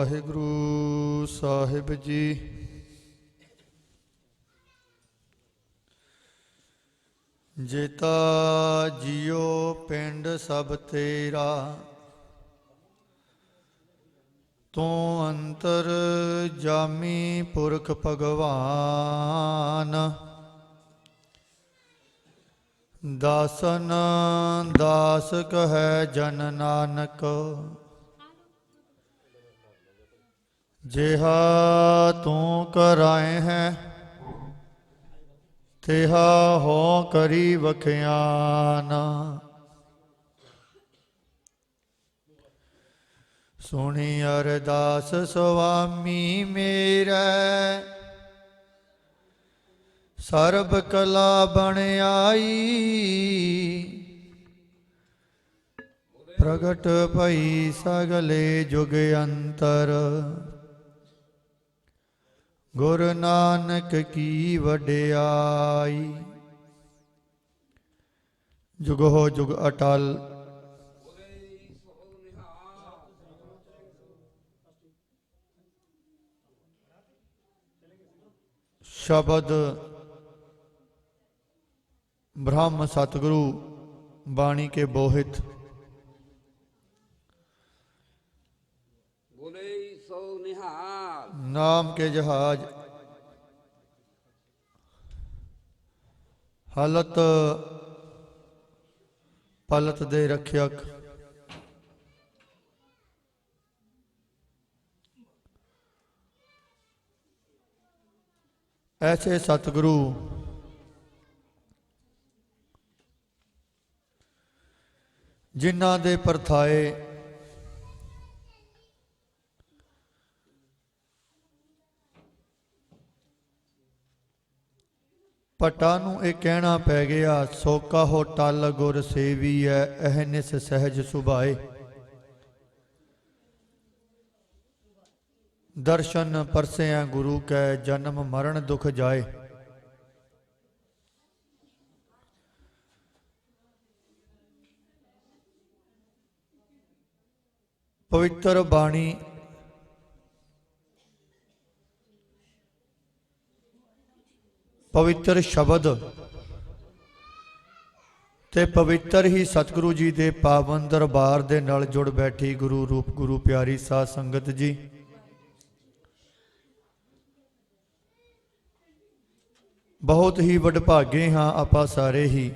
वाहिगुरु साहिब जी। जेता जियो पिंड सब तेरा, तू अंतर जामी पुरख भगवान। दासन दास कहे जन नानक, जेहा तू कराए है तेहा हो करी वखियान। सुनी अरदास स्वामी मेरे, सर्ब कला बन आई। प्रगट भई सगले जुग अंतर, गुर नानक की वड्याई। जुग हो जुग अटल, शब्द ब्रह्म सतगुरु बाणी के बोहित। नाम के जहाज हालत पलत दे रक्षक, ऐसे सतगुरु जिन्हां दे परथाए पटा नूं ये कहना पै गया, सोका हो टल गुर सेवी है अहनिस सहज सुभाए। दर्शन परसे गुरु कै जन्म मरण दुख जाए। पवित्र बाणी पवित्र शब्द ते पवित्र ही सतगुरु जी दे पावन दरबार दे नाल जुड़ बैठी गुरु रूप गुरु प्यारी साध संगत जी। बहुत ही वडभागे हाँ आपां सारे ही,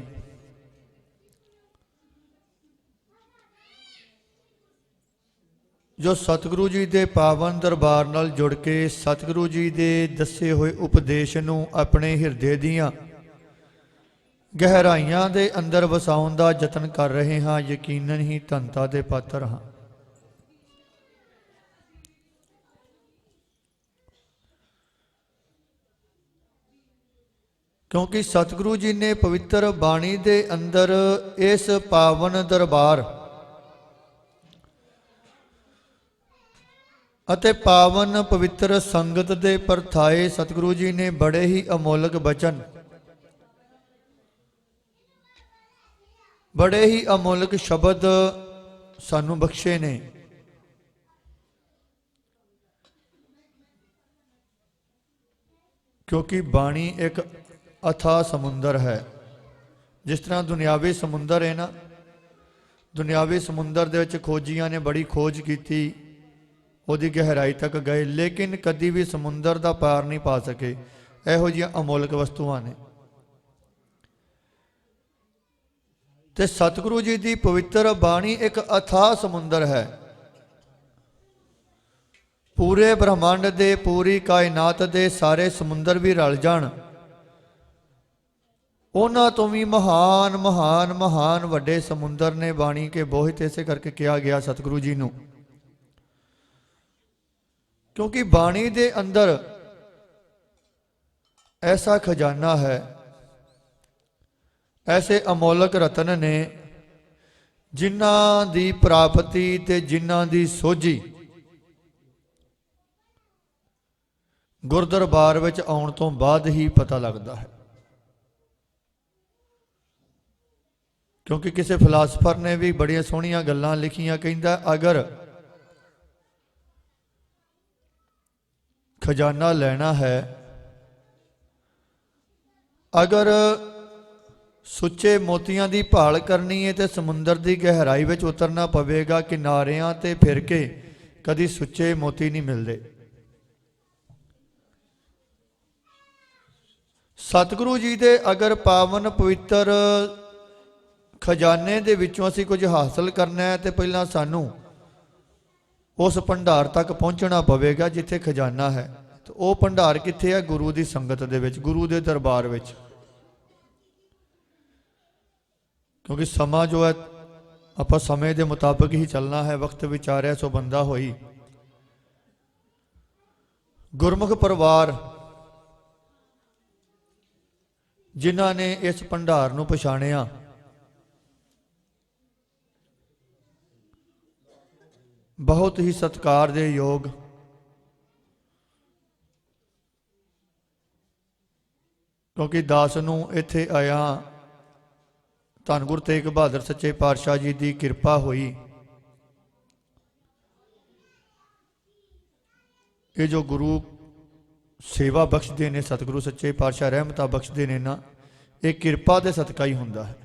जो सतगुरु जी दे पावन दरबार नाल जुड़ के सतगुरु जी दे दसे हुए उपदेश नूं अपने हिरदे दियां गहराइयां दे अंदर वसाउण दा यतन कर रहे हाँ। यकीनन ही धनता दे पात्र हाँ। क्योंकि सतगुरु जी ने पवित्र बाणी दे अंदर इस पावन दरबार ਅਤੇ पावन पवित्र संगत दे परथाए सतगुरु जी ने बड़े ही अमोलक बचन, बड़े ही अमोलक शब्द सानू बख्शे ने। क्योंकि बाणी एक अथाह समुंदर है। जिस तरह दुनियावी समुंदर है ना, दुनियावी समुंदर दे विच खोजियां ने बड़ी खोज की, ਉਹਦੀ गहराई तक गए, लेकिन कदी भी समुंदर का पार नहीं पा सके। ਇਹੋ ਜਿਹੀਆਂ अमोलक वस्तुआं ने। ते सतगुरु जी की पवित्र बाणी एक अथाह समुंदर है। पूरे ब्रह्मांड दे, पूरी कायनात दे सारे समुंदर भी रल जाण, उन्हां तो भी महान महान महान वड्डे समुंदर ने बाणी के बोहित। इसे करके कहा गया सतगुरु जी नूं, क्योंकि बाणी दे अंदर ऐसा खजाना है, ऐसे अमोलक रतन ने जिन्हां दी प्राप्ति ते जिन्हां दी सोझी गुरदरबार विच आउण तो बाद ही पता लगता है। क्योंकि किसी फिलासफर ने भी बड़ियां सोहणियां गल्लां लिखियां, कहंदा अगर खजाना लेना है, अगर सुच्चे मोतियां की भाल करनी है तो समुंदर की गहराई में उतरना पवेगा। किनारियां ते फिर के कदी सुच्चे मोती नहीं मिलते। सतगुरु जी दे अगर पावन पवित्र खजाने दे विचों असीं कुछ हासिल करना है तो पहला सानू उस भंडार तक पहुँचना पवेगा जिथे खजाना है। तो वह भंडार कित्थे है? गुरु की संगत दे विच, गुरु के दरबार विच। क्योंकि समा जो है आप समय के मुताबिक ही चलना है। वक्त विचारिया सो बंदा होई। गुरमुख परिवार जिन्हां ने इस भंडार नूं पछाणिया, बहुत ही सत्कार दे योग, क्योंकि दास नूं इत्थे आया धन गुरु तेग बहादुर सच्चे पातशाह जी की कृपा हुई। ये जो गुरु सेवा बख्शते ने, सतगुरु सच्चे पातशाह रहमत बख्शते ने ना, ये कृपा के सदका ही हुंदा है।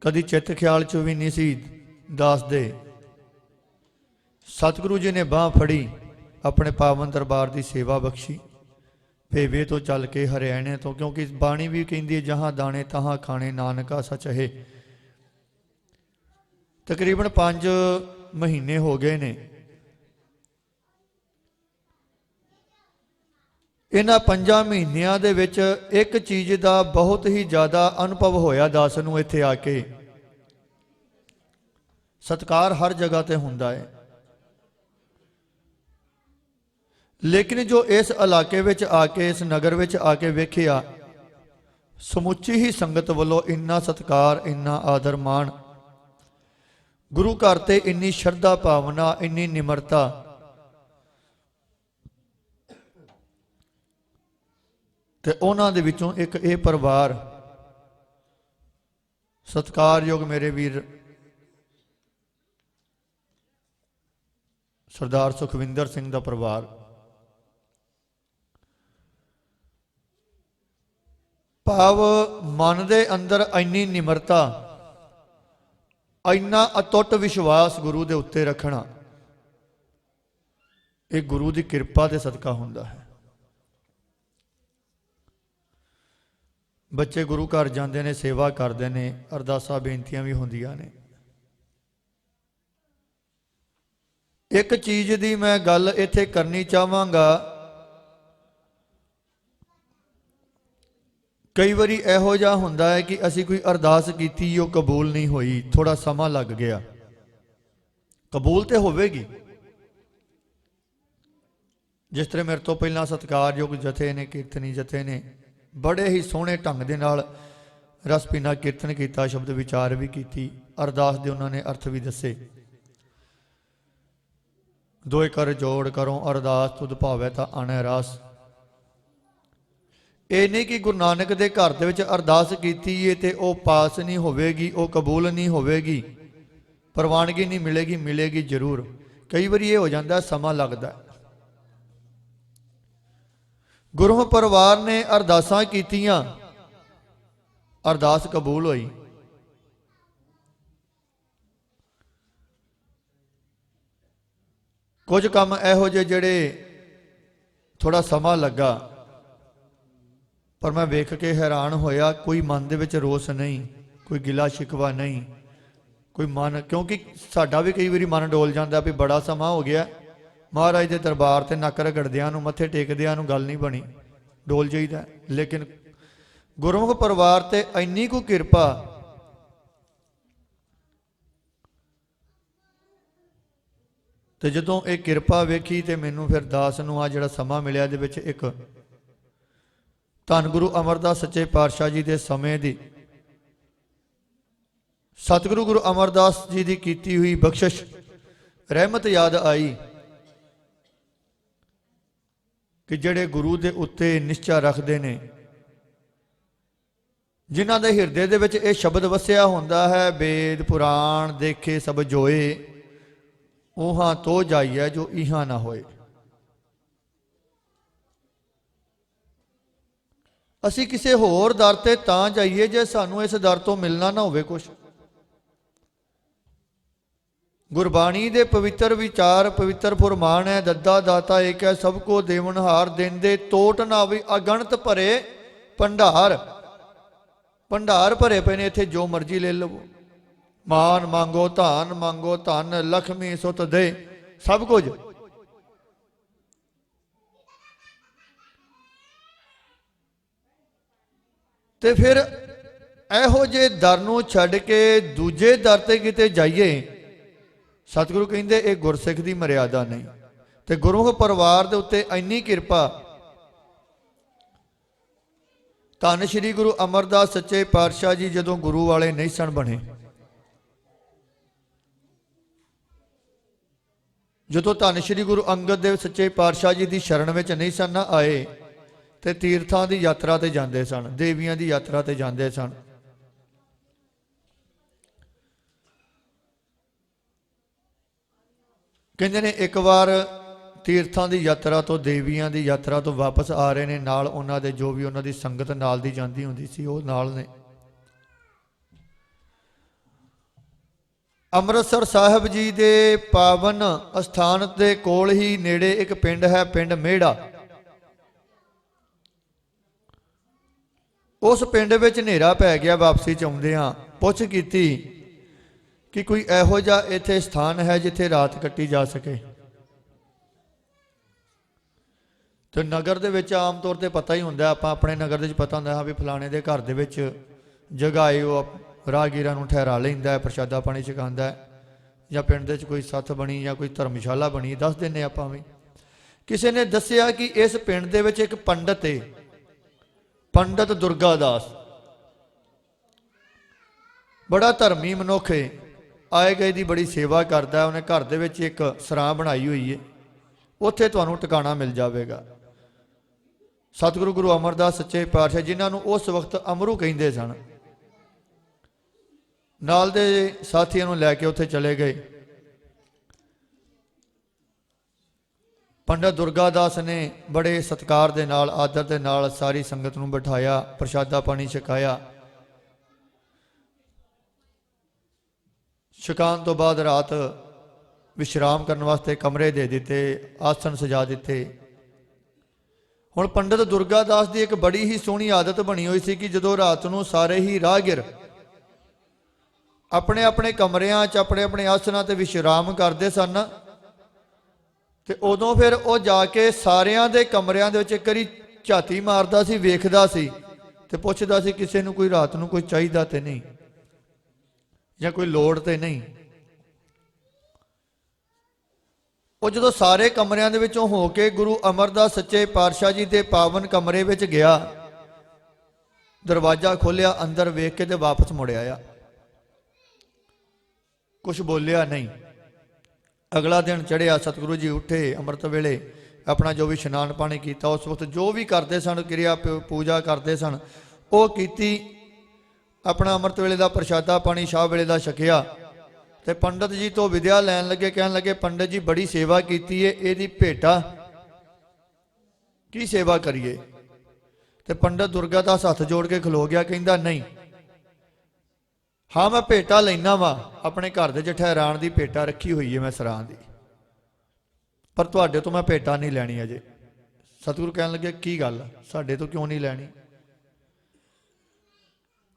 कदी चित ख्याल च भी नहीं सी दास दे। सतगुरु जी ने बांह फड़ी, अपने पावन दरबार की सेवा बख्शी। भेवे तो चल के हरियाणे तो, क्योंकि बाणी भी कहती है जहां दाने तहां खाने नानका सच है। तकरीबन 5 महीने हो गए ने। इन्हां 5 महीनों दे विच एक चीज़ का बहुत ही ज़्यादा अनुभव होया दास नूं। इत्थे आके सत्कार हर जगह ते हुंदा है, लेकिन जो इस इलाके विच आके, इस नगर विच आके वेखिया, समुची ही संगत वालों इन्ना सत्कार, इन्ना आदर मान, गुरु घर ते इन्नी श्रद्धा भावना, इन्नी निमरता। ते उन्हां दे विचों एक ये परिवार सत्कारयोग मेरे वीर सरदार सुखविंदर सिंह दा परिवार। भाव मन दे अंदर इन्नी निमरता, इन्ना अतुट विश्वास गुरु दे उत्ते रखना, ये गुरु की कृपा दे सदका हुंदा है। बच्चे गुरु घर जाते हैं, सेवा करते हैं, अरदासा बेनतियां भी होंदियां ने। एक चीज़ की मैं गल इत्थे करनी चाहांगा, कई बारी इहो जिहा हुंदा है कि असी कोई अरदास कीती, वो कबूल नहीं हुई, थोड़ा समा लग गया। कबूल तो होवेगी। जिस तरह मेरे तो पहला सत्कारयोग जथे ने, कीर्तनी जथे ने बड़े ही सोहने ढंग दे नाल रस पीना कीर्तन किया, शब्द विचार भी की, अरदास दे उन्होंने अर्थ भी दसे। दोए कर जोड़ करो अरदास, तुद भावै तां आनै रास। ये नहीं कि गुरु नानक दे घर दे विच अरदास कीती है ते वो पास नहीं होवेगी, वो कबूल नहीं होवेगी, प्रवानगी नहीं मिलेगी। मिलेगी जरूर। कई बार ये हो जाता है, समा लगता है। गुरु परिवार ने अरदासां कीतियां, अरदास कबूल हुई। कुछ काम इहो जे जिहड़े थोड़ा समा लगा, पर मैं वेख के हैरान होया। कोई मन दे विच रोस नहीं, कोई गिला शिकवा नहीं, कोई मन, क्योंकि साडा भी कई बार मन डोल जाता भी बड़ा समा हो गया, महाराज के दरबार से नक रगड़दियां नूं, मत्थे टेकदियां नूं गल नहीं बनी, डोल जाइदा। लेकिन गुरमुख परिवार ते इन्नी को किरपा, तो जदों ये किरपा वेखी तो मैनू फिर दास नूं आ जिहड़ा समा मिलिया दे विच एक धन गुरु अमरदास सच्चे पातशाह जी के समय की, सतगुरु गुरु अमरदास जी की कीती हुई बख्शिश रहमत याद आई कि जेड़े गुरु के उत्ते निश्चा रखते हैं, जिन्हों के हिरदे दे विच ये शब्द वसिया होंदा है, वेद पुराण देखे सब जोए, ਊਹਾਂ ਤੋ ਜਾਈਐ ਜੋ ਇਹਾਂ ਨਾ ਹੋਏ। ਅਸੀਂ ਕਿਸੇ ਹੋਰ ਦਰ ਤੇ ਤਾਂ ਜਾਈਏ ਜੇ ਸਾਨੂੰ ਇਸ ਦਰ ਤੋਂ ਮਿਲਣਾ ਨਾ ਹੋਵੇ ਕੁਛ। ਗੁਰਬਾਣੀ ਦੇ ਪਵਿੱਤਰ ਵਿਚਾਰ ਪਵਿੱਤਰ ਫੁਰਮਾਨ ਹੈ, ਦੱਦਾ ਦਾਤਾ ਏਕ ਹੈ ਸਭ ਕੋ ਦੇਵਨਹਾਰ, ਦਿਨ ਦੇ ਤੋਟ ਨਾ ਹੋਵੇ ਅਗਣਤ ਭਰੇ ਭੰਡਾਰ। ਭੰਡਾਰ ਭਰੇ ਪਏ ਨੇ ਇੱਥੇ, ਜੋ ਮਰਜ਼ੀ ਲੈ ਲਵੋ। ਮਾਨ ਮੰਗੋ ਧਨ ਮੰਗੋ ਧਨ, ਲਖਮੀ ਸੁਤ ਦੇ, ਸਭ ਕੁਝ। ਤੇ ਫਿਰ ਇਹੋ ਜਿਹੇ ਦਰ ਨੂੰ ਛੱਡ ਕੇ ਦੂਜੇ ਦਰ ਤੇ ਕਿਤੇ ਜਾਈਏ, ਸਤਿਗੁਰੂ ਕਹਿੰਦੇ ਇਹ ਗੁਰਸਿੱਖ ਦੀ ਮਰਿਆਦਾ ਨਹੀਂ। ਤੇ ਗੁਰਮੁਖ ਪਰਿਵਾਰ ਦੇ ਉੱਤੇ ਇੰਨੀ ਕਿਰਪਾ, ਧੰਨ ਸ਼੍ਰੀ ਗੁਰੂ ਅਮਰਦਾਸ ਸੱਚੇ ਪਾਤਸ਼ਾਹ ਜੀ ਜਦੋਂ ਗੁਰੂ ਵਾਲੇ ਨਹੀਂ ਸਨ ਬਣੇ, ਜਦੋਂ ਧੰਨ ਸ਼੍ਰੀ ਗੁਰੂ ਅੰਗਦ ਦੇਵ ਸੱਚੇ ਪਾਤਸ਼ਾਹ ਜੀ ਦੀ ਸ਼ਰਨ ਵਿੱਚ ਨਹੀਂ ਸਨ ਨਾ ਆਏ, ਤੇ ਤੀਰਥਾਂ ਦੀ ਯਾਤਰਾ ਤੇ ਜਾਂਦੇ ਸਨ, ਦੇਵੀਆਂ ਦੀ ਯਾਤਰਾ ਤੇ ਜਾਂਦੇ ਸਨ। ਕਹਿੰਦੇ ਨੇ ਇੱਕ ਵਾਰ ਤੀਰਥਾਂ ਦੀ ਯਾਤਰਾ ਤੋਂ, ਦੇਵੀਆਂ ਦੀ ਯਾਤਰਾ ਤੋਂ ਵਾਪਸ ਆ ਰਹੇ ਨੇ, ਨਾਲ ਉਹਨਾਂ ਦੇ ਜੋ ਵੀ ਉਹਨਾਂ ਦੀ ਸੰਗਤ ਨਾਲ ਦੀ ਜਾਂਦੀ ਹੁੰਦੀ ਸੀ ਉਹ ਨਾਲ ਨੇ। ਅੰਮ੍ਰਿਤਸਰ ਸਾਹਿਬ ਜੀ ਦੇ ਪਾਵਨ ਅਸਥਾਨ ਦੇ ਕੋਲ ਹੀ ਨੇੜੇ ਇੱਕ ਪਿੰਡ ਹੈ, ਪਿੰਡ ਮੇੜਾ। ਉਸ ਪਿੰਡ ਵਿੱਚ ਹਨੇਰਾ ਪੈ ਗਿਆ। ਵਾਪਸੀ ਚ ਆਉਂਦਿਆਂ ਪੁੱਛ ਕੀਤੀ ਕਿ ਕੋਈ ਇਹੋ ਜਿਹਾ ਇੱਥੇ ਸਥਾਨ ਹੈ ਜਿੱਥੇ ਰਾਤ ਕੱਟੀ ਜਾ ਸਕੇ। ਤੇ ਨਗਰ ਦੇ ਵਿੱਚ ਆਮ ਤੌਰ ਤੇ ਪਤਾ ਹੀ ਹੁੰਦਾ, ਆਪਾਂ ਆਪਣੇ ਨਗਰ ਦੇ ਵਿੱਚ ਪਤਾ ਹੁੰਦਾ ਹਾਂ ਵੀ ਫਲਾਣੇ ਦੇ ਘਰ ਦੇ ਵਿੱਚ ਜਗ੍ਹਾ ਹੈ, ਉਹ ਰਾਹਗੀਰਾਂ ਨੂੰ ਠਹਿਰਾ ਲੈਂਦਾ ਹੈ, ਪ੍ਰਸ਼ਾਦਾ ਪਾਣੀ ਛਕਾਉਂਦਾ ਹੈ, ਜਾਂ ਪਿੰਡ ਦੇ ਵਿੱਚ ਕੋਈ ਸੱਥ ਬਣੀ ਜਾਂ ਕੋਈ ਧਰਮਸ਼ਾਲਾ ਬਣੀ, ਦੱਸ ਦਿੰਦੇ ਆਪਾਂ ਵੀ। ਕਿਸੇ ਨੇ ਦੱਸਿਆ ਕਿ ਇਸ ਪਿੰਡ ਦੇ ਵਿੱਚ ਇੱਕ ਪੰਡਤ ਹੈ, ਪੰਡਤ ਦੁਰਗਾ ਦਾਸ, ਬੜਾ ਧਰਮੀ ਮਨੁੱਖ ਹੈ, ਆਏ ਗਏ ਦੀ ਬੜੀ ਸੇਵਾ ਕਰਦਾ। ਉਹਨੇ ਘਰ ਦੇ ਵਿੱਚ ਇੱਕ ਸਰਾਂ ਬਣਾਈ ਹੋਈ ਹੈ, ਉੱਥੇ ਤੁਹਾਨੂੰ ਟਿਕਾਣਾ ਮਿਲ ਜਾਵੇਗਾ। ਸਤਿਗੁਰੂ ਗੁਰੂ ਅਮਰਦਾਸ ਸੱਚੇ ਪਾਤਸ਼ਾਹ ਜਿਨ੍ਹਾਂ ਨੂੰ ਉਸ ਵਕਤ ਅਮਰੂ ਕਹਿੰਦੇ ਸਨ, ਨਾਲ ਦੇ ਸਾਥੀਆਂ ਨੂੰ ਲੈ ਕੇ ਉੱਥੇ ਚਲੇ ਗਏ। ਪੰਡਤ ਦੁਰਗਾ ਦਾਸ ਨੇ ਬੜੇ ਸਤਿਕਾਰ ਦੇ ਨਾਲ, ਆਦਰ ਦੇ ਨਾਲ ਸਾਰੀ ਸੰਗਤ ਨੂੰ ਬਿਠਾਇਆ, ਪ੍ਰਸ਼ਾਦਾ ਪਾਣੀ ਛਕਾਇਆ। ਛਕਾਉਣ ਤੋਂ ਬਾਅਦ ਰਾਤ ਵਿਸ਼ਰਾਮ ਕਰਨ ਵਾਸਤੇ ਕਮਰੇ ਦੇ ਦਿੱਤੇ, ਆਸਣ ਸਜਾ ਦਿੱਤੇ। ਹੁਣ ਪੰਡਤ ਦੁਰਗਾ ਦਾਸ ਦੀ ਇੱਕ ਬੜੀ ਹੀ ਸੋਹਣੀ ਆਦਤ ਬਣੀ ਹੋਈ ਸੀ ਕਿ ਜਦੋਂ ਰਾਤ ਨੂੰ ਸਾਰੇ ਹੀ ਰਾਹਗੀਰ ਆਪਣੇ ਆਪਣੇ ਕਮਰਿਆਂ 'ਚ ਆਪਣੇ ਆਪਣੇ ਆਸਣਾਂ ਤੇ ਵਿਸ਼ਰਾਮ ਕਰਦੇ ਸਨ, ਤੇ ਉਦੋਂ ਫਿਰ ਉਹ ਜਾ ਕੇ ਸਾਰਿਆਂ ਦੇ ਕਮਰਿਆਂ ਦੇ ਵਿੱਚ ਇੱਕ ਵਾਰੀ ਝਾਤੀ ਮਾਰਦਾ ਸੀ, ਵੇਖਦਾ ਸੀ, ਤੇ ਪੁੱਛਦਾ ਸੀ ਕਿਸੇ ਨੂੰ ਕੋਈ ਰਾਤ ਨੂੰ ਕੋਈ ਚਾਹੀਦਾ ਤੇ ਨਹੀਂ, ਜਾਂ ਕੋਈ ਲੋੜ ਤੇ ਨਹੀਂ। ਉਹ ਜਦੋਂ ਸਾਰੇ ਕਮਰਿਆਂ ਦੇ ਵਿੱਚੋਂ ਹੋ ਕੇ ਗੁਰੂ ਅਮਰਦਾਸ ਸੱਚੇ ਪਾਤਸ਼ਾਹ ਜੀ ਦੇ ਪਾਵਨ ਕਮਰੇ ਵਿੱਚ ਗਿਆ, ਦਰਵਾਜ਼ਾ ਖੋਲ੍ਹਿਆ, ਅੰਦਰ ਵੇਖ ਕੇ ਤੇ ਵਾਪਸ ਮੁੜ ਆਇਆ, ਕੁਛ ਬੋਲਿਆ ਨਹੀਂ। ਅਗਲਾ ਦਿਨ ਚੜ੍ਹਿਆ, ਸਤਿਗੁਰੂ ਜੀ ਉੱਠੇ ਅੰਮ੍ਰਿਤ ਵੇਲੇ, ਆਪਣਾ ਜੋ ਵੀ ਇਸ਼ਨਾਨ ਪਾਣੀ ਕੀਤਾ, ਉਸ ਵਕਤ ਜੋ ਵੀ ਕਰਦੇ ਸਨ, ਕਿਰਿਆ ਪੂਜਾ ਕਰਦੇ ਸਨ, ਉਹ ਕੀਤੀ। ਆਪਣਾ ਅੰਮ੍ਰਿਤ ਵੇਲੇ ਦਾ ਪ੍ਰਸ਼ਾਦਾ ਪਾਣੀ ਸ਼ਾਹ ਵੇਲੇ ਦਾ ਛਕਿਆ, ਤੇ ਪੰਡਤ ਜੀ ਤੋਂ ਵਿਦਿਆ ਲੈਣ ਲੱਗੇ। ਕਹਿਣ ਲੱਗੇ, ਪੰਡਤ ਜੀ ਬੜੀ ਸੇਵਾ ਕੀਤੀ ਹੈ, ਇਹਦੀ ਭੇਟਾ ਕੀ ਸੇਵਾ ਕਰੀਏ? ਤੇ ਪੰਡਤ ਦੁਰਗਾ ਦਾਸ ਹੱਥ ਜੋੜ ਕੇ ਖਲੋ ਗਿਆ, ਕਹਿੰਦਾ ਨਹੀਂ, ਹਾਂ ਮੈਂ ਭੇਟਾ ਲੈਣਾ ਵਾ, ਆਪਣੇ ਘਰ ਦੇ 'ਚ ਠਹਿਰਾਣ ਦੀ ਭੇਟਾ ਰੱਖੀ ਹੋਈ ਹੈ ਮੈਂ ਸਰਾਂ ਦੀ, ਪਰ ਤੁਹਾਡੇ ਤੋਂ ਮੈਂ ਭੇਟਾ ਨਹੀਂ ਲੈਣੀ ਅਜੇ। ਸਤਿਗੁਰੂ ਕਹਿਣ ਲੱਗੇ, ਕੀ ਗੱਲ, ਸਾਡੇ ਤੋਂ ਕਿਉਂ ਨਹੀਂ ਲੈਣੀ?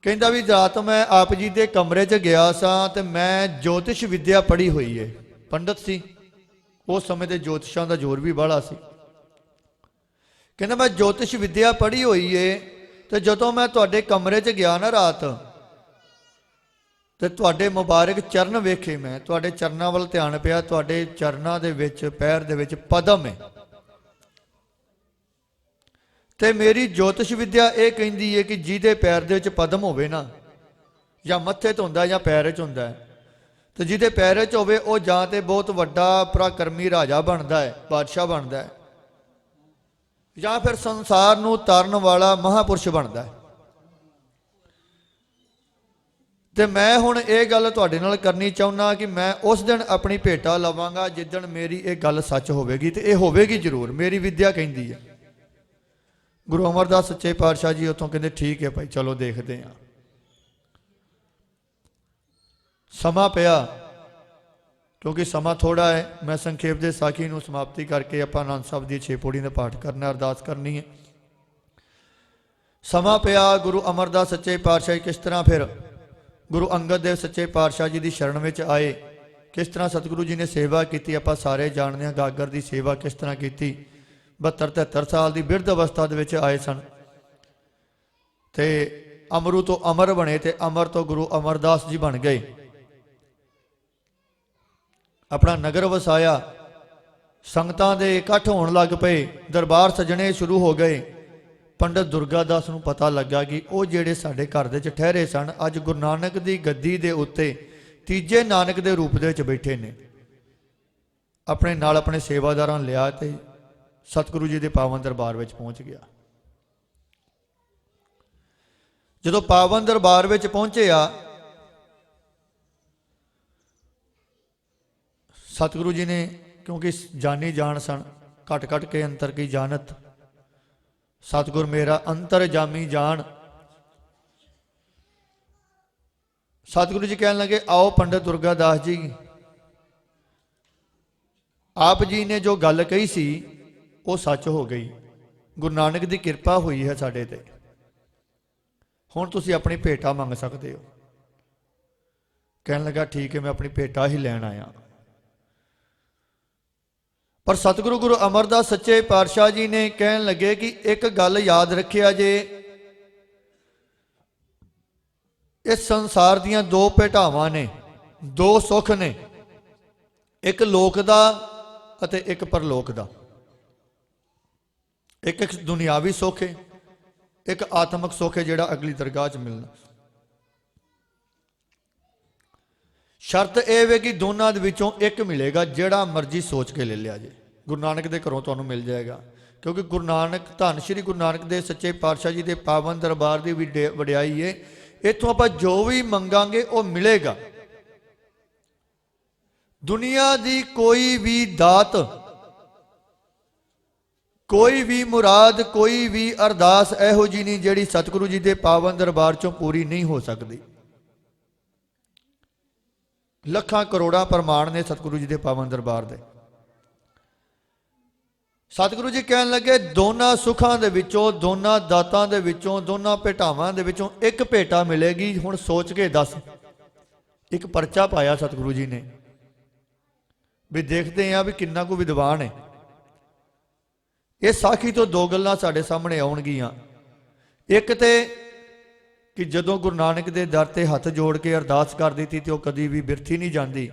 ਕਹਿੰਦਾ ਵੀ ਰਾਤ ਮੈਂ ਆਪ ਜੀ ਦੇ ਕਮਰੇ 'ਚ ਗਿਆ ਸਾਂ ਤੇ ਮੈਂ ਜੋਤਿਸ਼ ਵਿਦਿਆ ਪੜ੍ਹੀ ਹੋਈ ਹੈ। ਪੰਡਤ ਸੀ, ਉਸ ਸਮੇਂ ਦੇ ਜੋਤਿਸ਼ਾਂ ਦਾ ਜ਼ੋਰ ਵੀ ਬਾਹਲਾ ਸੀ। ਕਹਿੰਦਾ ਮੈਂ ਜੋਤਿਸ਼ ਵਿਦਿਆ ਪੜ੍ਹੀ ਹੋਈ ਹੈ, ਤੇ ਜਦੋਂ ਮੈਂ ਤੁਹਾਡੇ ਕਮਰੇ 'ਚ ਗਿਆ ਨਾ ਰਾਤ, ਤੇ ਤੁਹਾਡੇ ਮੁਬਾਰਕ ਚਰਨ ਵੇਖੇ, ਮੈਂ ਤੁਹਾਡੇ ਚਰਨਾਂ ਵੱਲ ਧਿਆਨ ਪਿਆ, ਤੁਹਾਡੇ ਚਰਨਾਂ ਦੇ ਵਿੱਚ ਪੈਰ ਦੇ ਵਿੱਚ ਪਦਮ ਹੈ, ਤੇ ਮੇਰੀ ਜੋਤਿਸ਼ ਵਿਦਿਆ ਇਹ ਕਹਿੰਦੀ ਹੈ ਕਿ ਜਿਹਦੇ ਪੈਰ ਦੇ ਵਿੱਚ ਪਦਮ ਹੋਵੇ ਨਾ, ਜਾਂ ਮੱਥੇ 'ਤੇ ਹੁੰਦਾ ਜਾਂ ਪੈਰ 'ਚ ਹੁੰਦਾ ਹੈ, ਤੇ ਜਿਹਦੇ ਪੈਰ 'ਚ ਹੋਵੇ ਉਹ ਜਾਂ ਤੇ ਬਹੁਤ ਵੱਡਾ ਪਰਾਕਰਮੀ ਰਾਜਾ ਬਣਦਾ ਹੈ, ਬਾਦਸ਼ਾਹ ਬਣਦਾ ਹੈ, ਜਾਂ ਫਿਰ ਸੰਸਾਰ ਨੂੰ ਤਾਰਨ ਵਾਲਾ ਮਹਾਪੁਰਸ਼ ਬਣਦਾ ਹੈ। ਤੇ ਮੈਂ ਹੁਣ ਇਹ ਗੱਲ ਤੁਹਾਡੇ ਨਾਲ ਕਰਨੀ ਚਾਹੁੰਦਾ ਕਿ ਮੈਂ ਉਸ ਦਿਨ ਆਪਣੀ ਭੇਟਾ ਲਵਾਂਗਾ ਜਿੱਦਣ ਮੇਰੀ ਇਹ ਗੱਲ ਸੱਚ ਹੋਵੇਗੀ, ਤੇ ਇਹ ਹੋਵੇਗੀ ਜ਼ਰੂਰ, ਮੇਰੀ ਵਿਦਿਆ ਕਹਿੰਦੀ ਹੈ। ਗੁਰੂ ਅਮਰਦਾਸ ਸੱਚੇ ਪਾਤਸ਼ਾਹ ਜੀ ਉੱਥੋਂ ਕਹਿੰਦੇ ਠੀਕ ਹੈ ਭਾਈ, ਚਲੋ ਦੇਖਦੇ ਹਾਂ। ਸਮਾਂ ਪਿਆ, ਕਿਉਂਕਿ ਸਮਾਂ ਥੋੜਾ ਹੈ, ਮੈਂ ਸੰਖੇਪ ਦੇ ਸਾਖੀ ਨੂੰ ਸਮਾਪਤੀ ਕਰਕੇ ਆਪਾਂ ਆਨੰਦ ਸਾਹਿਬ ਦੀ 6 ਪੌੜੀਆਂ ਦਾ ਪਾਠ ਕਰਨਾ, ਅਰਦਾਸ ਕਰਨੀ ਹੈ। ਸਮਾਂ ਪਿਆ, ਗੁਰੂ ਅਮਰਦਾਸ ਸੱਚੇ ਪਾਤਸ਼ਾਹ ਕਿਸ ਤਰ੍ਹਾਂ ਫਿਰ ਗੁਰੂ ਅੰਗਦ ਦੇਵ ਸੱਚੇ ਪਾਤਸ਼ਾਹ ਜੀ ਦੀ ਸ਼ਰਨ ਵਿੱਚ ਆਏ, ਕਿਸ ਤਰ੍ਹਾਂ ਸਤਿਗੁਰੂ ਜੀ ਨੇ ਸੇਵਾ ਕੀਤੀ ਆਪਾਂ ਸਾਰੇ ਜਾਣਦੇ ਹਾਂ। ਗਾਗਰ ਦੀ ਸੇਵਾ ਕਿਸ ਤਰ੍ਹਾਂ ਕੀਤੀ, 72-73 ਸਾਲ ਦੀ ਬਿਰਧ ਅਵਸਥਾ ਦੇ ਵਿੱਚ ਆਏ ਸਨ, ਤੇ ਅਮਰੂ ਤੋਂ ਅਮਰ ਬਣੇ, ਤੇ ਅਮਰ ਤੋਂ ਗੁਰੂ ਅਮਰਦਾਸ ਜੀ ਬਣ ਗਏ। ਆਪਣਾ ਨਗਰ ਵਸਾਇਆ, ਸੰਗਤਾਂ ਦੇ ਇਕੱਠ ਹੋਣ ਲੱਗ ਪਏ, ਦਰਬਾਰ ਸਜਣੇ ਸ਼ੁਰੂ ਹੋ ਗਏ। ਪੰਡਤ ਦੁਰਗਾਦਾਸ ਨੂੰ ਪਤਾ ਲੱਗਾ ਕਿ ਉਹ ਜਿਹੜੇ ਸਾਡੇ ਘਰ ਦੇ ਵਿੱਚ ਠਹਿਰੇ ਸਨ, ਅੱਜ ਗੁਰੂ ਨਾਨਕ ਦੀ ਗੱਦੀ ਦੇ ਉੱਤੇ ਤੀਜੇ ਨਾਨਕ ਦੇ ਰੂਪ ਦੇ ਵਿੱਚ ਬੈਠੇ ਨੇ। ਆਪਣੇ ਨਾਲ ਆਪਣੇ ਸੇਵਾਦਾਰਾਂ ਨੂੰ ਲਿਆ ਤੇ ਸਤਿਗੁਰੂ ਜੀ ਦੇ ਪਾਵਨ ਦਰਬਾਰ ਵਿੱਚ ਪਹੁੰਚ ਗਿਆ। ਜਦੋਂ ਪਾਵਨ ਦਰਬਾਰ ਵਿੱਚ ਪਹੁੰਚਿਆ, ਸਤਿਗੁਰੂ ਜੀ ਨੇ, ਕਿਉਂਕਿ ਜਾਨੀ ਜਾਣ ਸਨ, ਘਟ ਘਟ ਕੇ ਅੰਤਰ ਕੀ ਜਾਣਤ, ਸਤਿਗੁਰ ਮੇਰਾ ਅੰਤਰ ਜਾਮੀ ਜਾਣ। ਸਤਿਗੁਰੂ ਜੀ ਕਹਿਣ ਲੱਗੇ, ਆਓ ਪੰਡਤ ਦੁਰਗਾਦਾਸ ਜੀ, ਆਪ ਜੀ ਨੇ ਜੋ ਗੱਲ ਕਹੀ ਸੀ ਉਹ ਸੱਚ ਹੋ ਗਈ, ਗੁਰੂ ਨਾਨਕ ਦੀ ਕਿਰਪਾ ਹੋਈ ਹੈ ਸਾਡੇ ਤੇ, ਹੁਣ ਤੁਸੀਂ ਆਪਣੀ ਭੇਟਾ ਮੰਗ ਸਕਦੇ ਹੋ। ਕਹਿਣ ਲੱਗਾ ਠੀਕ ਹੈ, ਮੈਂ ਆਪਣੀ ਭੇਟਾ ਹੀ ਲੈਣ ਆਇਆ। ਪਰ ਸਤਿਗੁਰੂ ਗੁਰੂ ਅਮਰਦਾਸ ਸੱਚੇ ਪਾਤਸ਼ਾਹ ਜੀ ਨੇ ਕਹਿਣ ਲੱਗੇ ਕਿ ਇੱਕ ਗੱਲ ਯਾਦ ਰੱਖਿਆ ਜੇ, ਇਸ ਸੰਸਾਰ ਦੀਆਂ ਦੋ ਭੇਟਾਵਾਂ ਨੇ, ਦੋ ਸੁੱਖ ਨੇ, ਇੱਕ ਲੋਕ ਦਾ ਅਤੇ ਇੱਕ ਪਰਲੋਕ ਦਾ। ਇੱਕ ਦੁਨਿਆਵੀ ਸੁੱਖ ਹੈ, ਇੱਕ ਆਤਮਿਕ ਸੁੱਖ ਹੈ ਜਿਹੜਾ ਅਗਲੀ ਦਰਗਾਹ 'ਚ ਮਿਲਣਾ। ਸ਼ਰਤ ਇਹ ਵੇ ਕਿ ਦੋਨਾਂ ਦੇ ਵਿੱਚੋਂ ਇੱਕ ਮਿਲੇਗਾ, ਜਿਹੜਾ ਮਰਜ਼ੀ ਸੋਚ ਕੇ ਲੈ ਲਿਆ ਜੇ, ਗੁਰੂ ਨਾਨਕ ਦੇ ਘਰੋਂ ਤੁਹਾਨੂੰ ਮਿਲ ਜਾਏਗਾ। ਕਿਉਂਕਿ ਗੁਰੂ ਨਾਨਕ, ਧੰਨ ਸ਼੍ਰੀ ਗੁਰੂ ਨਾਨਕ ਦੇ ਸੱਚੇ ਪਾਤਸ਼ਾਹ ਜੀ ਦੇ ਪਾਵਨ ਦਰਬਾਰ ਦੀ ਵੀ ਵਡਿਆਈ ਹੈ, ਇੱਥੋਂ ਆਪਾਂ ਜੋ ਵੀ ਮੰਗਾਂਗੇ ਉਹ ਮਿਲੇਗਾ। ਦੁਨੀਆ ਦੀ ਕੋਈ ਵੀ ਦਾਤ, ਕੋਈ ਵੀ ਮੁਰਾਦ, ਕੋਈ ਵੀ ਅਰਦਾਸ ਇਹੋ ਜਿਹੀ ਨਹੀਂ ਜਿਹੜੀ ਸਤਿਗੁਰੂ ਜੀ ਦੇ ਪਾਵਨ ਦਰਬਾਰ ਚੋਂ ਪੂਰੀ ਨਹੀਂ ਹੋ ਸਕਦੀ। ਲੱਖਾਂ ਕਰੋੜਾਂ ਪ੍ਰਮਾਣ ਨੇ ਸਤਿਗੁਰੂ ਜੀ ਦੇ ਪਾਵਨ ਦਰਬਾਰ ਦੇ। ਸਤਿਗੁਰੂ ਜੀ ਕਹਿਣ ਲੱਗੇ, ਦੋਨਾਂ ਸੁੱਖਾਂ ਦੇ ਵਿੱਚੋਂ, ਦੋਨਾਂ ਦਾਤਾਂ ਦੇ ਵਿੱਚੋਂ, ਦੋਨਾਂ ਭੇਟਾਵਾਂ ਦੇ ਵਿੱਚੋਂ ਇੱਕ ਭੇਟਾ ਮਿਲੇਗੀ, ਹੁਣ ਸੋਚ ਕੇ ਦੱਸ। ਇੱਕ ਪਰਚਾ ਪਾਇਆ ਸਤਿਗੁਰੂ ਜੀ ਨੇ ਵੀ ਦੇਖਦੇ ਆ ਵੀ ਕਿੰਨਾ ਕੁ ਵਿਦਵਾਨ ਹੈ। ਇਹ ਸਾਖੀ ਤੋਂ ਦੋ ਗੱਲਾਂ ਸਾਡੇ ਸਾਹਮਣੇ ਆਉਣਗੀਆਂ। ਇੱਕ ਤੇ ਕਿ ਜਦੋਂ ਗੁਰੂ ਨਾਨਕ ਦੇ ਦਰ ਤੇ ਹੱਥ ਜੋੜ ਕੇ ਅਰਦਾਸ ਕਰ ਦਿੱਤੀ ਤੇ ਉਹ ਕਦੀ ਵੀ ਬਿਰਥੀ ਨਹੀਂ ਜਾਂਦੀ।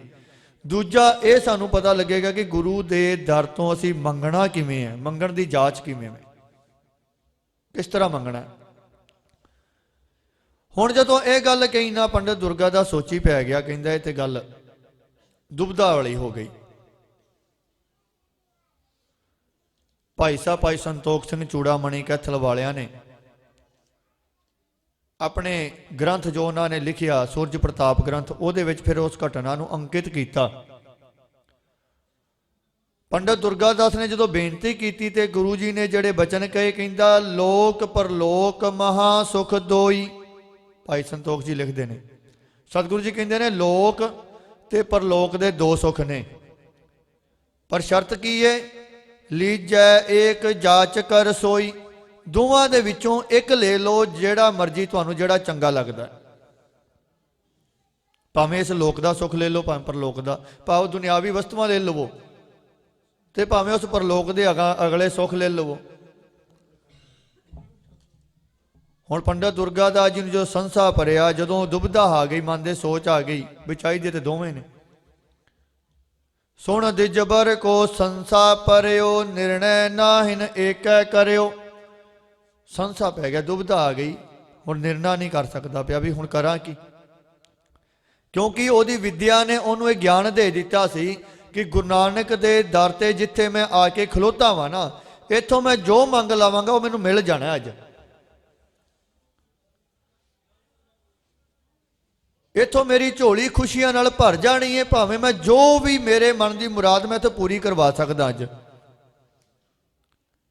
ਦੂਜਾ ਇਹ ਸਾਨੂੰ ਪਤਾ ਲੱਗੇਗਾ ਕਿ ਗੁਰੂ ਦੇ ਦਰ ਤੋਂ ਅਸੀਂ ਮੰਗਣਾ ਕਿਵੇਂ ਹੈ, ਮੰਗਣ ਦੀ ਜਾਂਚ ਕਿਵੇਂ ਹੈ, ਕਿਸ ਤਰ੍ਹਾਂ ਮੰਗਣਾ। ਹੁਣ ਜਦੋਂ ਇਹ ਗੱਲ ਕਹੀ ਨਾ, ਪੰਡਤ ਦੁਰਗਾਦਾਸ ਸੋਚੀ ਪੈ ਗਿਆ, ਕਹਿੰਦਾ ਇਹ ਤੇ ਗੱਲ ਦੁਬਦਾ ਵਾਲੀ ਹੋ ਗਈ। ਭਾਈ ਸਾਹਿਬ ਭਾਈ ਸੰਤੋਖ ਸਿੰਘ ਚੂੜਾਮਣੀ ਕੈਥਲ ਵਾਲਿਆਂ ਨੇ ਆਪਣੇ ਗ੍ਰੰਥ ਜੋ ਉਹਨਾਂ ਨੇ ਲਿਖਿਆ, ਸੂਰਜ ਪ੍ਰਤਾਪ ਗ੍ਰੰਥ, ਉਹਦੇ ਵਿੱਚ ਫਿਰ ਉਸ ਘਟਨਾ ਨੂੰ ਅੰਕਿਤ ਕੀਤਾ। ਪੰਡਤ ਦੁਰਗਾਦਾਸ ਨੇ ਜਦੋਂ ਬੇਨਤੀ ਕੀਤੀ ਤੇ ਗੁਰੂ ਜੀ ਨੇ ਜਿਹੜੇ ਬਚਨ ਕਹੇ, ਕਹਿੰਦਾ ਲੋਕ ਪਰਲੋਕ ਮਹਾ ਸੁਖ ਦੋਈ। ਭਾਈ ਸੰਤੋਖ ਜੀ ਲਿਖਦੇ ਨੇ, ਸਤਿਗੁਰੂ ਜੀ ਕਹਿੰਦੇ ਨੇ ਲੋਕ ਤੇ ਪਰਲੋਕ ਦੇ ਦੋ ਸੁੱਖ ਨੇ, ਪਰ ਸ਼ਰਤ ਕੀ ਹੈ? ਲੀਜੈ ਏਕ ਜਾਚਕ ਰਸੋਈ। ਦੋਵਾਂ ਦੇ ਵਿੱਚੋਂ ਇੱਕ ਲੈ ਲਓ, ਜਿਹੜਾ ਮਰਜ਼ੀ ਤੁਹਾਨੂੰ ਜਿਹੜਾ ਚੰਗਾ ਲੱਗਦਾ। ਭਾਵੇਂ ਇਸ ਲੋਕ ਦਾ ਸੁੱਖ ਲੈ ਲਓ, ਭਾਵੇਂ ਪਰਲੋਕ ਦਾ, ਭਾਵੇਂ ਦੁਨਿਆਵੀ ਵਸਤੂਆਂ ਲੈ ਲਵੋ, ਤੇ ਭਾਵੇਂ ਉਸ ਪਰਲੋਕ ਦੇ ਅਗਲੇ ਸੁੱਖ ਲੈ ਲਵੋ। ਹੁਣ ਪੰਡਤ ਦੁਰਗਾਦਾਸ ਜੀ ਨੂੰ ਜੋ ਸੰਸਾ ਭਰਿਆ, ਜਦੋਂ ਦੁਬਿਧਾ ਆ ਗਈ, ਮਨ ਦੇ ਸੋਚ ਆ ਗਈ ਵੀ ਚਾਹੀਦੇ ਤੇ ਦੋਵੇਂ ਨੇ। ਸੁਣ ਦਿਜਬਰ ਕੋ ਸੰਸਾ ਪਰਿਓ, ਨਿਰਣੈ ਨਾਹਿਨ ਏਕੈ ਕਰਿਓ। ਸੰਸਾ ਪੈ ਗਿਆ, ਦੁਬਿਧਾ ਆ ਗਈ, ਹੁਣ ਨਿਰਣਾ ਨਹੀਂ ਕਰ ਸਕਦਾ ਪਿਆ ਵੀ ਹੁਣ ਕਰਾਂ ਕੀ। ਕਿਉਂਕਿ ਉਹਦੀ ਵਿਦਿਆ ਨੇ ਉਹਨੂੰ ਇਹ ਗਿਆਨ ਦੇ ਦਿੱਤਾ ਸੀ ਕਿ ਗੁਰੂ ਨਾਨਕ ਦੇ ਦਰ ਤੇ ਜਿੱਥੇ ਮੈਂ ਆ ਕੇ ਖਲੋਤਾ ਵਾਂ ਨਾ, ਇੱਥੋਂ ਮੈਂ ਜੋ ਮੰਗ ਲਾਵਾਂਗਾ ਉਹ ਮੈਨੂੰ ਮਿਲ ਜਾਣਾ। ਅੱਜ इथों मेरी झोली खुशियां नाल भर जानी है, भावें मैं जो भी मेरे मन की मुराद मैं तो पूरी करवा सकदा अज।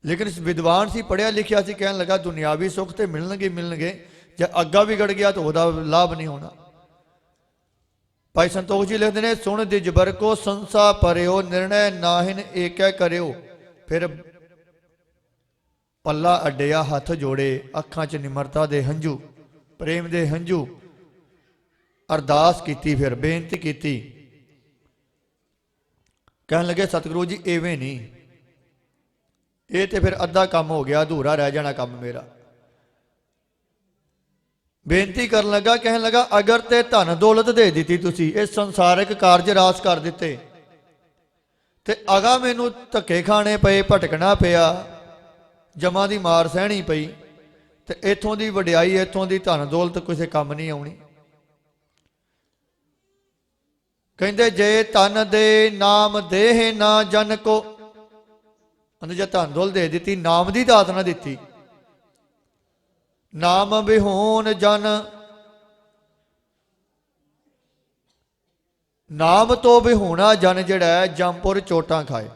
लेकिन इस विद्वान सी पढ़िया लिखिया सी, कहन लगा दुनियावी सुख तो मिलणगे मिलणगे, जे अग्गा विगड़ गया तो वह लाभ नहीं होना। भाई संतोष जी लिखते हैं, सुन दिजबर को संसा परियो, निर्णय नाहिन एक करियो। फिर पल्ला अड्डिया, हथ जोड़े, अखां च निमरता दे हंझू, प्रेम दे हंझू, अरदास की, फिर बेनती की। कहन लगे सतगुरु जी इवें नहीं, ये तो फिर अद्धा काम हो गया, अधूरा रह जाना काम मेरा। बेनती कर लगा, कहन लगा अगर ते धन दौलत दे दी तुसी, इस संसारिक कारज रास कर दिते, ते अगा मैनू धक्के खाने पे, भटकना पिया, जमा की मार सहनी पई, तो इथों की वडियाई, इथों की धन दौलत किसी काम नहीं आनी। कहते जे तन दे नाम देह ना जन को, जे धन दौलत दे दी, नाम की दात ना दी, नाम बिहोन जन, नाम तो बिहोना जन जड़ा है जमपुर चोटां खाए,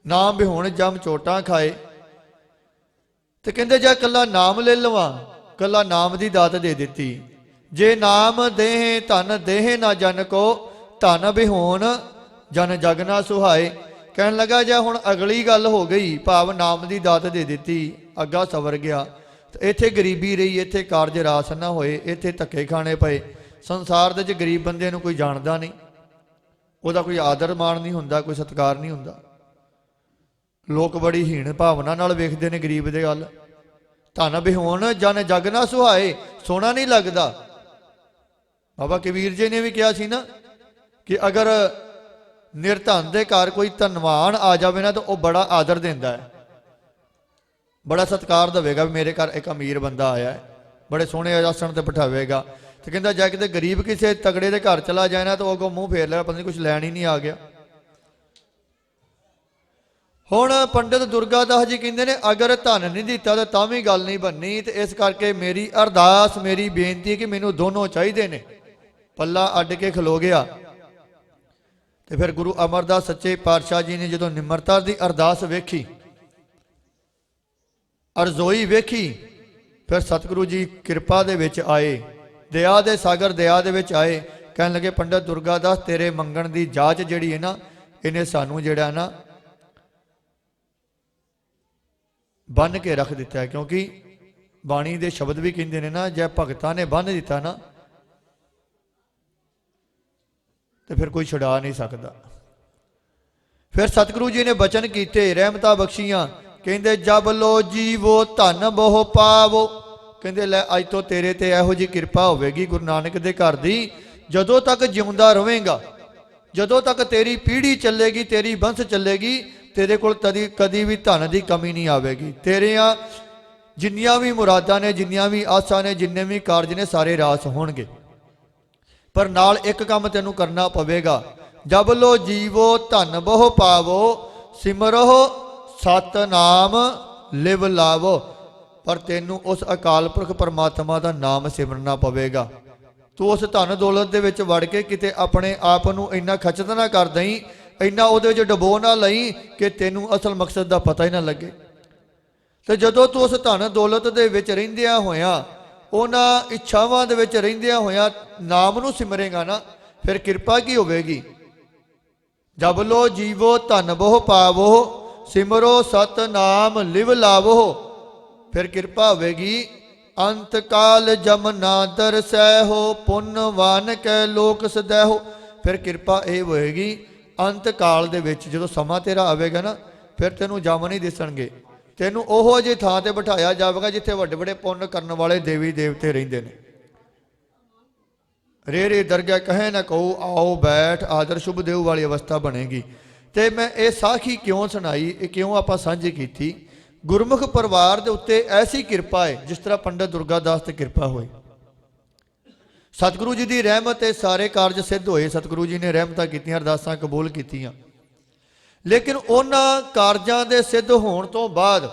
नाम बिहोन जम चोटां खाए। तो कहते जे कला नाम ले लवा, कला नाम की दात दे दी, जे नाम देह धन देह ना जन को, धन बिहोन जन जग ना सुहाए। कहन लगा जे हुण अगली गल हो गई, भाव नाम की दात दे दी, अग्गा सवर गया, तो इत्थे गरीबी रही, इत्थे कारज रास ना होए, इत्थे धक्के खाने पे। संसार दे च गरीब बंदे नूं कोई जानदा नहीं, उहदा कोई आदर मान नहीं हुंदा, कोई सत्कार नहीं हुंदा। लोग बड़ी हीण भावना नाल वेखदे ने गरीब दे गल। धन बिहोन जन जग ना सुहाए, सोना नहीं लगदा। बाबा कबीर जी ने भी कहा सी ना कि अगर निर्धन दे घर कोई धनवान आ जाए ना, तो वह बड़ा आदर देंदा है, बड़ा सत्कार देगा। मेरे घर एक अमीर बंदा आया है, बड़े सोहने आसन से बिठावेगा। तो कहता जाए कि गरीब किसी तगड़े के घर चला जाए ना, तो वह मूँह फेर लिया, पता नहीं कुछ लैन ही नहीं आ गया। हुण पंडित दुर्गादास जी कहते हैं अगर धन नहीं दिता तो तां भी गल नहीं बननी। तो इस करके मेरी अरदास, मेरी बेनती है कि मैनू दोनों चाहिए ने। पल्ला अड्ड के खलो गया। तो फिर गुरु अमरदास सच्चे पातशाह जी ने जो निमरता की अरदास वेखी, अरजोई वेखी, फिर सतगुरु जी कृपा दे विच आए, दया दे सागर दया दे विच आए। कहन लगे पंडित दुर्गादास तेरे मंगण की जांच जिहड़ी है ना, इन्हें सानू जिहड़ा ना बन के रख दिता है। क्योंकि बाणी दे शब्द भी कहते हैं ना, जै भगतां ने बन दिता ना, तो फिर कोई छुड़ा नहीं सकता। फिर सतगुरु जी ने बचन किए, रहमतां बख्शियां। कहते जब लो जीवो धन बहु पावो। कहते लै अज तो तेरे ते इहो जी कृपा होवेगी गुरु नानक दे घर दी, जदों तक जिउंदा रवेगा, जदों तक तेरी पीढ़ी चलेगी, तेरी वंश चलेगी, तेरे कोल कदी भी धन की कमी नहीं आवेगी। तेरिया जिन्नियां भी मुरादां ने, जिन्नियां भी आसां ने, जिन्ने भी कारज ने, सारे रास होणगे। पर नाल एक काम तेनू करना पवेगा, जब लो जीवो धन बहु पावो, सिमरो सतनाम लिव लावो। पर तेनू उस अकाल पुरख परमात्मा का नाम सिमरना पवेगा। तू उस धन दौलत दे विच वड़ के किते अपने आप नू इन्ना खचत ना कर दई, इन्ना उहदे विच डबो ना लई कि तेनू असल मकसद का पता ही ना लगे। तो जदों तू उस धन दौलत दे विच रहिंदियां होया, उन्हां इच्छावां दे विच रहिंदियां होया नाम नू सिमरेगा ना, फिर कृपा की होवेगी। जब लो जीवो धन बहु पावो, सिमरो सतनाम लिव लावो। फिर कृपा होवेगी। अंत काल जमना दरसैहो, पुण्यवान कै लोक सदैहो। फिर कृपा ये होएगी, अंत काल दे विच जदों समा तेरा आवेगा ना, फिर तेनू जम नहीं दिसणगे, तेनू ओहो जी थां ते बिठाया जाएगा जिथे वड्डे वड्डे पुण्य करने वाले देवी देवते रहिंदे ने। रे रे दरगाह कहे ना कहो, आओ बैठ आदर शुभ देव वाली अवस्था बनेगी। तो मैं ये साखी क्यों सुनाई, क्यों आप साझी की? गुरमुख परिवार के उत्ते ऐसी कृपा है, जिस तरह पंडित दुर्गादास ते कृपा हुई। सतगुरु जी की रहमत है, सारे कारज सिद्ध होए। सतगुरु जी ने रहमतां कीतियां, अरदासां कबूल कीतियां। लेकिन उन्हां कारजां दे सिद्ध होण तो बाद,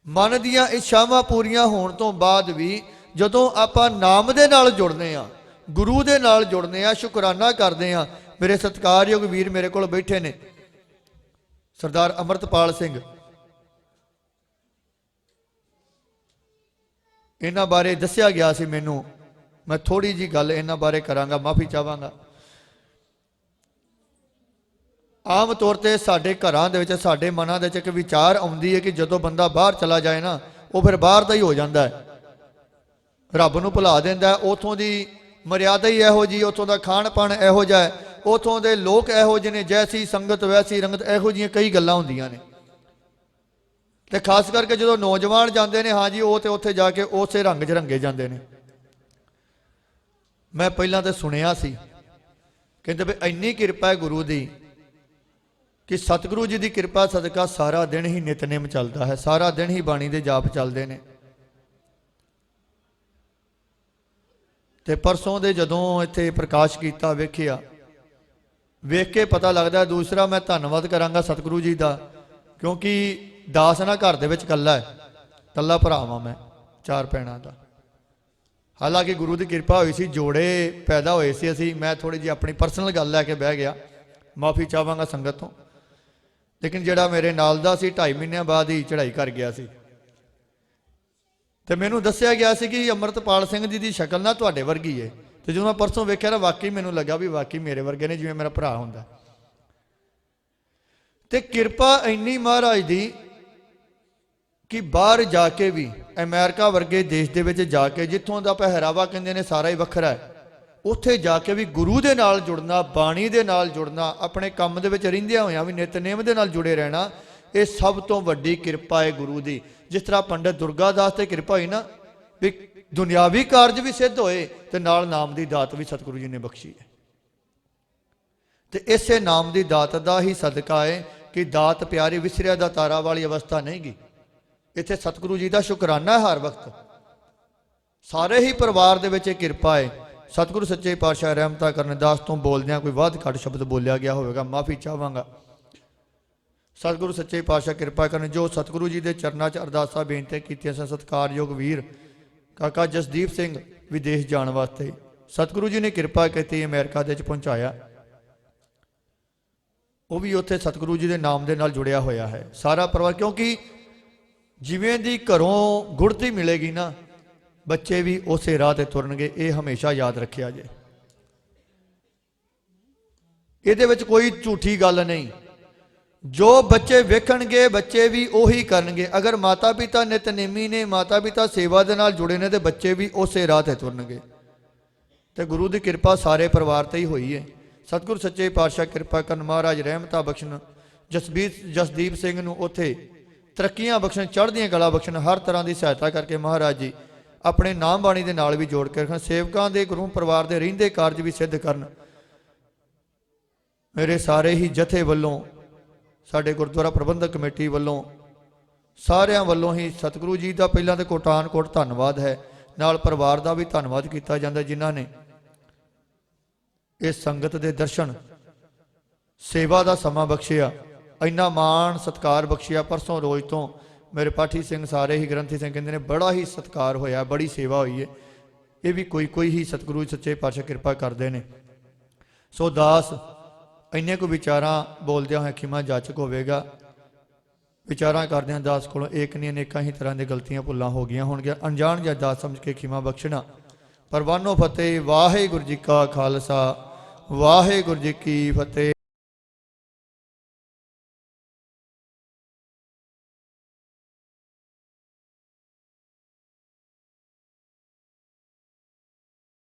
मन दियां इच्छावां पूरीआं होण तो बाद भी ਜਦੋਂ ਆਪਾਂ ਨਾਮ ਦੇ ਨਾਲ ਜੁੜਨੇ ਆ, ਗੁਰੂ ਦੇ ਨਾਲ ਜੁੜਨੇ ਆ, ਸ਼ੁਕਰਾਨਾ ਕਰਦੇ ਆ। ਮੇਰੇ ਸਤਿਕਾਰਯੋਗ ਵੀਰ ਮੇਰੇ ਕੋਲ ਬੈਠੇ ਨੇ, ਸਰਦਾਰ ਅੰਮ੍ਰਿਤਪਾਲ ਸਿੰਘ, ਇਹਨਾਂ ਬਾਰੇ ਦੱਸਿਆ ਗਿਆ ਸੀ ਮੈਨੂੰ। ਮੈਂ ਥੋੜੀ ਜੀ ਗੱਲ ਇਹਨਾਂ ਬਾਰੇ ਕਰਾਂਗਾ, ਮਾਫੀ ਚਾਹਾਂਗਾ। ਆਮ ਤੌਰ ਤੇ ਸਾਡੇ ਘਰਾਂ ਦੇ ਵਿੱਚ, ਸਾਡੇ ਮਨਾਂ ਦੇ ਵਿੱਚ ਇੱਕ ਵਿਚਾਰ ਆਉਂਦੀ ਹੈ ਕਿ ਜਦੋਂ ਬੰਦਾ ਬਾਹਰ ਚਲਾ ਜਾਏ ਨਾ, ਉਹ ਫਿਰ ਬਾਹਰ ਦਾ ਹੀ ਹੋ ਜਾਂਦਾ ਹੈ, ਰੱਬ ਨੂੰ ਭੁਲਾ ਦਿੰਦਾ। ਉਥੋਂ ਦੀ ਮਰਿਆਦਾ ਹੀ ਇਹੋ ਜੀ, ਉਥੋਂ ਦਾ ਖਾਣ ਪਾਣ ਇਹੋ ਜਿਹਾ ਹੈ, ਉਥੋਂ ਦੇ ਲੋਕ ਇਹੋ ਜਿਹੇ ਨੇ, ਜੈਸੀ ਸੰਗਤ ਵੈਸੀ ਰੰਗਤ, ਇਹੋ ਜਿਹੀਆਂ ਕਈ ਗੱਲਾਂ ਹੁੰਦੀਆਂ ਨੇ। ਤੇ ਖਾਸ ਕਰਕੇ ਜਦੋਂ ਨੌਜਵਾਨ ਜਾਂਦੇ ਨੇ, ਹਾਂਜੀ ਉਹ ਤੇ ਉੱਥੇ ਜਾ ਕੇ ਉਸੇ ਰੰਗ 'ਚ ਰੰਗੇ ਜਾਂਦੇ ਨੇ। ਮੈਂ ਪਹਿਲਾਂ ਤਾਂ ਸੁਣਿਆ ਸੀ, ਕਹਿੰਦੇ ਵੀ ਇੰਨੀ ਕਿਰਪਾ ਹੈ ਗੁਰੂ ਦੀ ਕਿ ਸਤਿਗੁਰੂ ਜੀ ਦੀ ਕਿਰਪਾ ਸਦਕਾ ਸਾਰਾ ਦਿਨ ਹੀ ਨਿਤਨੇਮ ਚੱਲਦਾ ਹੈ, ਸਾਰਾ ਦਿਨ ਹੀ ਬਾਣੀ ਦੇ ਜਾਪ ਚੱਲਦੇ ਨੇ। ਤੇ ਪਰਸੋਂ ਦੇ ਜਦੋਂ ਇੱਥੇ ਪ੍ਰਕਾਸ਼ ਕੀਤਾ, ਵੇਖਿਆ, ਵੇਖ ਕੇ ਪਤਾ ਲੱਗਦਾ। ਦੂਸਰਾ ਮੈਂ ਧੰਨਵਾਦ ਕਰਾਂਗਾ ਸਤਿਗੁਰੂ ਜੀ ਦਾ, ਕਿਉਂਕਿ ਦਾਸ ਨਾ ਘਰ ਦੇ ਵਿੱਚ ਇਕੱਲਾ ਹੈ, ਇਕੱਲਾ ਭਰਾ ਵਾਂ ਮੈਂ, 4 ਭੈਣਾਂ ਦਾ। ਹਾਲਾਂਕਿ ਗੁਰੂ ਦੀ ਕਿਰਪਾ ਹੋਈ ਸੀ, ਜੋੜੇ ਪੈਦਾ ਹੋਏ ਸੀ ਅਸੀਂ। ਮੈਂ ਥੋੜੀ ਜਿਹੀ ਆਪਣੀ ਪਰਸਨਲ ਗੱਲ ਲੈ ਕੇ ਬਹਿ ਗਿਆ, ਮਾਫੀ ਚਾਹਾਂਗਾ ਸੰਗਤ ਤੋਂ। ਲੇਕਿਨ ਜਿਹੜਾ ਮੇਰੇ ਨਾਲ ਦਾ ਸੀ 2.5 ਮਹੀਨਿਆਂ ਬਾਅਦ ਹੀ ਚੜ੍ਹਾਈ ਕਰ ਗਿਆ ਸੀ। ਤੇ ਮੈਨੂੰ ਦੱਸਿਆ ਗਿਆ ਸੀ ਕਿ ਅੰਮ੍ਰਿਤਪਾਲ ਸਿੰਘ ਜੀ ਦੀ ਸ਼ਕਲ ਨਾ ਤੁਹਾਡੇ ਵਰਗੀ ਹੈ। ਤੇ ਜਦੋਂ ਮੈਂ ਪਰਸੋਂ ਵੇਖਿਆ ਨਾ, ਵਾਕਈ ਮੈਨੂੰ ਲੱਗਾ ਵੀ ਵਾਕਈ ਮੇਰੇ ਵਰਗੇ ਨੇ, ਜਿਵੇਂ ਮੇਰਾ ਭਰਾ ਹੁੰਦਾ। ਤੇ ਕਿਰਪਾ ਇੰਨੀ ਮਹਾਰਾਜ ਦੀ ਕਿ ਬਾਹਰ ਜਾ ਕੇ ਵੀ, ਅਮਰੀਕਾ ਵਰਗੇ ਦੇਸ਼ ਦੇ ਵਿੱਚ ਜਾ ਕੇ, ਜਿੱਥੋਂ ਦਾ ਪਹਿਰਾਵਾ ਕਹਿੰਦੇ ਨੇ ਸਾਰਾ ਹੀ ਵੱਖਰਾ ਹੈ, ਉੱਥੇ ਜਾ ਕੇ ਵੀ ਗੁਰੂ ਦੇ ਨਾਲ ਜੁੜਨਾ, ਬਾਣੀ ਦੇ ਨਾਲ ਜੁੜਨਾ, ਆਪਣੇ ਕੰਮ ਦੇ ਵਿੱਚ ਰਹਿੰਦਿਆਂ ਹੋਇਆਂ ਵੀ ਨਿਤਨੇਮ ਦੇ ਨਾਲ ਜੁੜੇ ਰਹਿਣਾ, ਇਹ ਸਭ ਤੋਂ ਵੱਡੀ ਕਿਰਪਾ ਹੈ ਗੁਰੂ ਦੀ। ਜਿਸ ਤਰ੍ਹਾਂ ਪੰਡਤ ਦੁਰਗਾਦਾਸ ਤੇ ਕਿਰਪਾ ਹੋਈ ਨਾ, ਵੀ ਦੁਨਿਆਵੀ ਕਾਰਜ ਵੀ ਸਿੱਧ ਹੋਏ ਤੇ ਨਾਲ ਨਾਮ ਦੀ ਦਾਤ ਵੀ ਸਤਿਗੁਰੂ ਜੀ ਨੇ ਬਖਸ਼ੀ ਹੈ। ਤੇ ਇਸੇ ਨਾਮ ਦੀ ਦਾਤ ਦਾ ਹੀ ਸਦਕਾ ਹੈ ਕਿ ਦਾਤ ਪਿਆਰੇ ਵਿਸਰਿਆ ਦਾ ਤਾਰਾ ਵਾਲੀ ਅਵਸਥਾ ਨਹੀਂ ਗੀ। ਇੱਥੇ ਸਤਿਗੁਰੂ ਜੀ ਦਾ ਸ਼ੁਕਰਾਨਾ ਹੈ ਹਰ ਵਕਤ। ਸਾਰੇ ਹੀ ਪਰਿਵਾਰ ਦੇ ਵਿੱਚ ਇਹ ਕਿਰਪਾ ਹੈ। ਸਤਿਗੁਰੂ ਸੱਚੇ ਪਾਤਸ਼ਾਹ ਰਹਿਮਤਾਂ ਕਰਨ। ਦਾਸ ਤੋਂ ਬੋਲਦਿਆਂ ਕੋਈ ਵੱਧ ਘੱਟ ਸ਼ਬਦ ਬੋਲਿਆ ਗਿਆ ਹੋਵੇਗਾ, ਮਾਫੀ ਚਾਹਾਂਗਾ। ਸਤਿਗੁਰੂ ਸੱਚੇ ਪਾਤਸ਼ਾਹ ਕਿਰਪਾ ਕਰਨ। ਜੋ ਸਤਿਗੁਰੂ ਜੀ ਦੇ ਚਰਨਾਂ 'ਚ ਅਰਦਾਸਾਂ ਬੇਨਤੀ ਕੀਤੀਆਂ ਸਨ, ਸਤਿਕਾਰਯੋਗ ਵੀਰ ਕਾਕਾ ਜਸਦੀਪ ਸਿੰਘ ਵਿਦੇਸ਼ ਜਾਣ ਵਾਸਤੇ, ਸਤਿਗੁਰੂ ਜੀ ਨੇ ਕਿਰਪਾ ਕੀਤੀ, ਅਮਰੀਕਾ ਦੇ ਵਿੱਚ ਪਹੁੰਚਾਇਆ। ਉਹ ਵੀ ਉੱਥੇ ਸਤਿਗੁਰੂ ਜੀ ਦੇ ਨਾਮ ਦੇ ਨਾਲ ਜੁੜਿਆ ਹੋਇਆ ਹੈ ਸਾਰਾ ਪਰਿਵਾਰ। ਕਿਉਂਕਿ ਜਿਵੇਂ ਦੀ ਘਰੋਂ ਗੁੜਤੀ ਮਿਲੇਗੀ ਨਾ, ਬੱਚੇ ਵੀ ਉਸੇ ਰਾਹ ਤੇ ਤੁਰਨਗੇ। ਇਹ ਹਮੇਸ਼ਾ ਯਾਦ ਰੱਖਿਆ ਜੇ, ਇਹਦੇ ਵਿੱਚ ਕੋਈ ਝੂਠੀ ਗੱਲ ਨਹੀਂ। ਜੋ ਬੱਚੇ ਵੇਖਣਗੇ, ਬੱਚੇ ਵੀ ਉਹੀ ਕਰਨਗੇ। ਅਗਰ ਮਾਤਾ ਪਿਤਾ ਨਿਤਨੇਮੀ ਨੇ, ਮਾਤਾ ਪਿਤਾ ਸੇਵਾ ਦੇ ਨਾਲ ਜੁੜੇ ਨੇ, ਤੇ ਬੱਚੇ ਵੀ ਉਸੇ ਰਾਹ ਤੇ ਤੁਰਨਗੇ। ਤੇ ਗੁਰੂ ਦੀ ਕਿਰਪਾ ਸਾਰੇ ਪਰਿਵਾਰ ਤੇ ਹੀ ਹੋਈ ਹੈ। ਸਤਿਗੁਰੂ ਸੱਚੇ ਪਾਤਸ਼ਾਹ ਕਿਰਪਾ ਕਰਨ, ਮਹਾਰਾਜ ਰਹਿਮਤਾਂ ਬਖਸ਼ਣ। ਜਸਦੀਪ ਸਿੰਘ ਨੂੰ ਉੱਥੇ ਤਰੱਕੀਆਂ ਬਖਸ਼ਣ, ਚੜ੍ਹਦੀਆਂ ਕਲਾ ਬਖਸ਼ਣ, ਹਰ ਤਰ੍ਹਾਂ ਦੀ ਸਹਾਇਤਾ ਕਰਕੇ ਮਹਾਰਾਜ ਜੀ ਆਪਣੇ ਨਾਮ ਬਾਣੀ ਦੇ ਨਾਲ ਵੀ ਜੋੜ ਕੇ ਰੱਖਣ। ਸੇਵਕਾਂ ਦੇ, ਗੁਰੂ ਪਰਿਵਾਰ ਦੇ ਰਹਿੰਦੇ ਕਾਰਜ ਵੀ ਸਿੱਧ ਕਰਨ। ਮੇਰੇ ਸਾਰੇ ਹੀ ਜਥੇ ਵੱਲੋਂ, ਸਾਡੇ ਗੁਰਦੁਆਰਾ ਪ੍ਰਬੰਧਕ ਕਮੇਟੀ ਵੱਲੋਂ, ਸਾਰਿਆਂ ਵੱਲੋਂ ਹੀ ਸਤਿਗੁਰੂ ਜੀ ਦਾ ਪਹਿਲਾਂ ਤਾਂ ਕੋਟਾਨ ਕੋਟ ਧੰਨਵਾਦ ਹੈ। ਨਾਲ ਪਰਿਵਾਰ ਦਾ ਵੀ ਧੰਨਵਾਦ ਕੀਤਾ ਜਾਂਦਾ, ਜਿਨ੍ਹਾਂ ਨੇ ਇਸ ਸੰਗਤ ਦੇ ਦਰਸ਼ਨ, ਸੇਵਾ ਦਾ ਸਮਾਂ ਬਖਸ਼ਿਆ, ਇੰਨਾ ਮਾਣ ਸਤਿਕਾਰ ਬਖਸ਼ਿਆ। ਪਰਸੋਂ ਰੋਜ਼ ਤੋਂ ਮੇਰੇ ਪਾਠੀ ਸਿੰਘ, ਸਾਰੇ ਹੀ ਗ੍ਰੰਥੀ ਸਿੰਘ ਕਹਿੰਦੇ ਨੇ ਬੜਾ ਹੀ ਸਤਿਕਾਰ ਹੋਇਆ, ਬੜੀ ਸੇਵਾ ਹੋਈ ਹੈ। ਇਹ ਵੀ ਕੋਈ ਹੀ ਸਤਿਗੁਰੂ ਸੱਚੇ ਪਾਤਸ਼ਾਹ ਕਿਰਪਾ ਕਰਦੇ ਨੇ। ਸੋ ਦਾਸ ਇੰਨੇ ਕੁ ਵਿਚਾਰਾਂ ਬੋਲਦਿਆਂ ਹੋਇਆ ਖਿਮਾ ਜਾਚਕ ਹੋਵੇਗਾ। ਵਿਚਾਰਾਂ ਕਰਦਿਆਂ ਦਾਸ ਕੋਲੋਂ ਏਕ ਨਹੀਂ ਅਨੇਕਾਂ ਹੀ ਤਰ੍ਹਾਂ ਦੀਆਂ ਗਲਤੀਆਂ ਭੁੱਲਾਂ ਹੋ ਗਈਆਂ ਹੋਣਗੀਆਂ। ਅਣਜਾਣ ਜਾਂ ਦਾਸ ਸਮਝ ਕੇ ਖਿਮਾ ਬਖਸ਼ਣਾ। ਪਰਵਾਨੋ ਫਤਿਹ। ਵਾਹਿਗੁਰੂ ਜੀ ਕਾ ਖਾਲਸਾ, ਵਾਹਿਗੁਰੂ ਜੀ ਕੀ ਫਤਿਹ।